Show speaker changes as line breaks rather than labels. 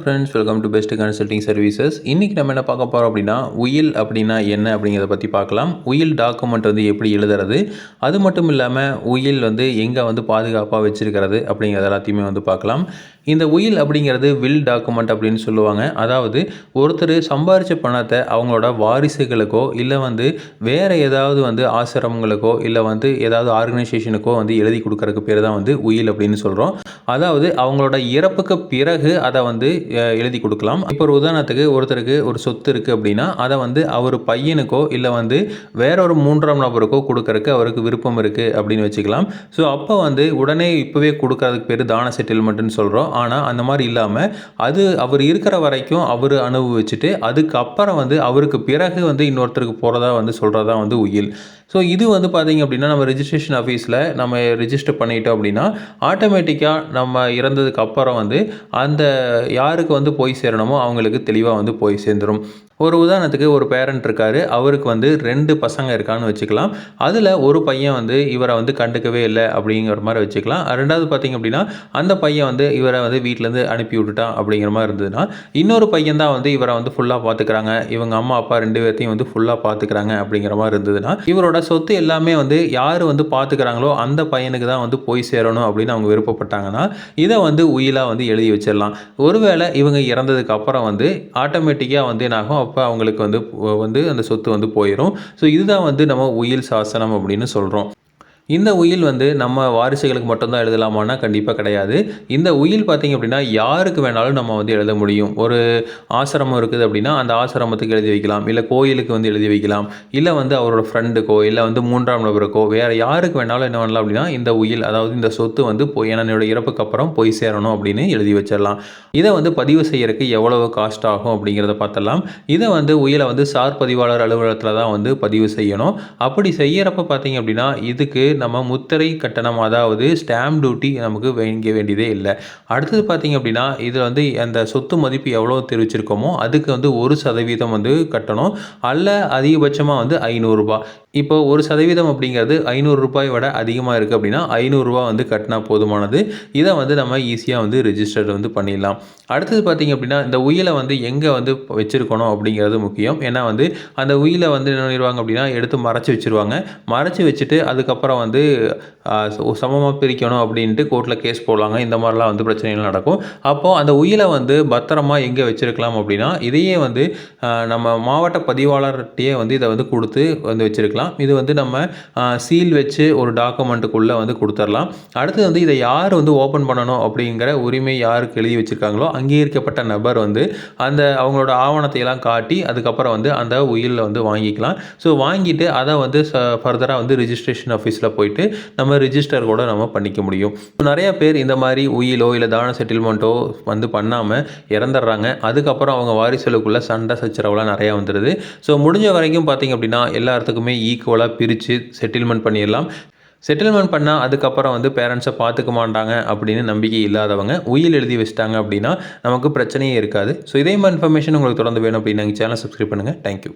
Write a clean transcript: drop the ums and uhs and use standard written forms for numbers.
Friends, welcome to best consulting services. இன்றைக்கி நம்ம என்ன பார்க்க போகிறோம் அப்படின்னா, உயில் அப்படின்னா என்ன அப்படிங்கிறத பற்றி பார்க்கலாம். உயில் டாக்குமெண்ட் வந்து எப்படி எழுதுறது, அது மட்டும் இல்லாமல் உயில் வந்து எங்கே வந்து பாதுகாப்பாக வச்சுருக்கிறது அப்படிங்கிறது எல்லாத்தையுமே வந்து பார்க்கலாம். இந்த உயில் அப்படிங்கிறது வில் டாக்குமெண்ட் அப்படின்னு சொல்லுவாங்க. அதாவது ஒருத்தர் சம்பாரித்த பணத்தை அவங்களோட வாரிசுகளுக்கோ இல்லை வந்து வேறு ஏதாவது வந்து ஆசிரமங்களுக்கோ இல்லை வந்து ஏதாவது ஆர்கனைசேஷனுக்கோ வந்து எழுதி கொடுக்கறதுக்கு பேர் தான் வந்து உயில் அப்படின்னு சொல்கிறோம். அதாவது அவங்களோட இறப்புக்கு பிறகு அதை வந்து எழுதி கொடுக்கலாம். இப்போ ஒரு உதாரணத்துக்கு ஒருத்தருக்கு ஒரு சொத்து இருக்குது அப்படின்னா அதை வந்து அவர் பையனுக்கோ இல்லை வந்து வேறொரு மூன்றாம் நபருக்கோ கொடுக்கறதுக்கு அவருக்கு விருப்பம் இருக்குது அப்படின்னு வச்சுக்கலாம். ஸோ அப்போ வந்து உடனே இப்போவே கொடுக்கறதுக்கு பேர் தான செட்டில்மெண்ட்டுன்னு சொல்கிறோம். ஆனால் அந்த மாதிரி இல்லாமல் அது அவர் இருக்கிற வரைக்கும் அவர் அனுபவிச்சுட்டு அதுக்கப்புறம் வந்து அவருக்கு பிறகு வந்து இன்னொருத்தருக்கு போகிறதா வந்து சொல்கிறதா வந்து உயில். ஸோ இது வந்து பார்த்திங்க அப்படின்னா நம்ம ரிஜிஸ்ட்ரேஷன் ஆஃபீஸில் நம்ம ரிஜிஸ்டர் பண்ணிட்டோம் அப்படின்னா ஆட்டோமேட்டிக்காக நம்ம இறந்ததுக்கு அப்புறம் வந்து அந்த யாருக்கு வந்து போய் சேரணுமோ அவங்களுக்கு தெளிவாக வந்து போய் சேர்ந்துடும். ஒரு உதாரணத்துக்கு ஒரு பேரண்ட் இருக்கார், அவருக்கு வந்து 2 பசங்க இருக்கான்னு வச்சுக்கலாம். அதில் ஒரு பையன் வந்து இவரை வந்து கண்டுக்கவே இல்லை அப்படிங்கிற மாதிரி வச்சுக்கலாம். ரெண்டாவது பார்த்திங்க அப்படின்னா அந்த பையன் வந்து இவரை வந்து வீட்டிலேருந்து அனுப்பி விட்டுட்டான் அப்படிங்கிற மாதிரி இருந்ததுன்னா இன்னொரு பையன் தான் வந்து இவரை வந்து ஃபுல்லாக பார்த்துக்கிறாங்க, இவங்க அம்மா அப்பா 2 பேர்த்தையும் வந்து ஃபுல்லாக பார்த்துக்கிறாங்க அப்படிங்கிற மாதிரி இருந்ததுன்னா இவரோட சொத்து எல்லாமே வந்து யார் வந்து பார்த்துக்கிறாங்களோ அந்த பையனுக்கு தான் வந்து போய் சேரணும் அப்படின்னு அவங்க விருப்பப்பட்டாங்கன்னா இதை வந்து உயிலாக வந்து எழுதி வச்சிடலாம். ஒருவேளை இவங்க இறந்ததுக்கு அப்புறம் வந்து ஆட்டோமேட்டிக்காக வந்து என்னாகும், அப்போ அவங்களுக்கு வந்து அந்த சொத்து வந்து போயிடும். ஸோ இதுதான் வந்து நம்ம உயில் சாசனம் அப்படின்னு சொல்கிறோம். இந்த உயில் வந்து நம்ம வாரிசுகளுக்கு மட்டும்தான் எழுதலாமான்னா கண்டிப்பாக கிடையாது. இந்த உயில் பார்த்திங்க அப்படின்னா யாருக்கு வேணாலும் நம்ம வந்து எழுத முடியும். ஒரு ஆசிரமம் இருக்குது அப்படின்னா அந்த ஆசிரமத்துக்கு எழுதி வைக்கலாம், இல்லை கோயிலுக்கு வந்து எழுதி வைக்கலாம், இல்லை வந்து அவரோட ஃப்ரெண்டுக்கோ இல்லை வந்து மூன்றாம் நபருக்கோ வேறு யாருக்கு வேணாலும் என்ன பண்ணலாம் அப்படின்னா இந்த உயில், அதாவது இந்த சொத்து வந்து என்னோட இறப்புக்கு அப்புறம் போய் சேரணும் அப்படின்னு எழுதி வச்சிடலாம். இதை வந்து பதிவு செய்யறதுக்கு எவ்வளவு காஸ்ட் ஆகும் அப்படிங்கிறத பார்த்தலாம். இதை வந்து உயிலை வந்து சார் பதிவாளர் அலுவலகத்தில் தான் வந்து பதிவு செய்யணும். அப்படி செய்யறப்ப பார்த்திங்க அப்படின்னா இதுக்கு நம்ம முத்திரை கட்டணம், அதாவது ஸ்டாம்ப் டியூட்டி நமக்கு வாங்க வேண்டியதே இல்லை. அடுத்தது பார்த்திங்க அப்படின்னா இதில் வந்து அந்த சொத்து மதிப்பு எவ்வளோ தெரிவிச்சிருக்கோமோ அதுக்கு வந்து 1% வந்து கட்டணும், அல்ல அதிகபட்சமாக வந்து 500 ரூபாய். இப்போ 1% அப்படிங்கிறது 500 ரூபாய் விட அதிகமாக இருக்குது அப்படின்னா 500 ரூபா வந்து கட்டினா போதுமானது. இதை வந்து நம்ம ஈஸியாக வந்து ரெஜிஸ்டர் வந்து பண்ணிடலாம். அடுத்தது பார்த்திங்க அப்படின்னா இந்த உயிலை வந்து எங்கே வந்து வச்சுருக்கணும் அப்படிங்கிறது முக்கியம். ஏன்னா வந்து அந்த உயிலை வந்து என்ன பண்ணிடுவாங்க அப்படின்னா எடுத்து மறைச்சி வச்சுருவாங்க. மறைச்சி வச்சுட்டு அதுக்கப்புறம் வந்து சமமாக பிரிக்கணும் அப்படின்ட்டு கோர்ட்டில் கேஸ் போடுவாங்க. இந்த மாதிரிலாம் வந்து பிரச்சனைகள் நடக்கும். அப்போது அந்த உயிலை வந்து பத்திரமா எங்கே வச்சுருக்கலாம் அப்படின்னா இதையே வந்து நம்ம மாவட்ட பதிவாளர்கிட்டையே வந்து இதை வந்து கொடுத்து வந்து வச்சுருக்கலாம். இது வந்து நம்ம சீல் வச்சு ஒரு டாக்குமெண்ட்டுக்குள்ளே வந்து கொடுத்துடலாம். அடுத்தது வந்து இதை யார் வந்து ஓப்பன் பண்ணணும் அப்படிங்கிற உரிமை யாருக்கு எழுதி வச்சுருக்காங்களோ அங்கீகரிக்கப்பட்ட நபர் வந்து அந்த அவங்களோட ஆவணத்தை எல்லாம் காட்டி அதுக்கப்புறம் வந்து அந்த உயிலில் வந்து வாங்கிக்கலாம். ஸோ வாங்கிட்டு அதை வந்து ஃபர்தராக வந்து ரிஜிஸ்ட்ரேஷன் ஆஃபீஸில் போயிட்டு நம்ம ரிஜிஸ்டர் கூட நம்ம பண்ணிக்க முடியும். நிறைய பேர் இந்த மாதிரி உயிலோ இல்லை தான செட்டில்மெண்ட்டோ வந்து பண்ணாமல் இறந்துடுறாங்க. அதுக்கப்புறம் அவங்க வாரிசுகளுக்குள்ள சண்டை சச்சரவுலாம் நிறையா வந்துடுது. ஸோ முடிஞ்ச வரைக்கும் பார்த்திங்க அப்படின்னா எல்லாத்துக்குமே ஈக்குவலாக பிரித்து செட்டில்மெண்ட் பண்ணிடலாம். செட்டில்மெண்ட் பண்ணால் அதுக்கப்புறம் வந்து பேரண்ட்ஸை பார்த்துக்க மாட்டாங்க அப்படின்னு நம்பிக்கை இல்லாதவங்க உயில் எழுதி வச்சிட்டாங்க அப்படின்னா நமக்கு பிரச்சனையே இருக்காது. ஸோ இதே மாதிரி இன்ஃபர்மேஷன் உங்களுக்கு தொடர்ந்து வேணும் அப்படின்னா எங்கள் சேனல் சப்ஸ்கிரைப் பண்ணுங்கள். தேங்க்யூ.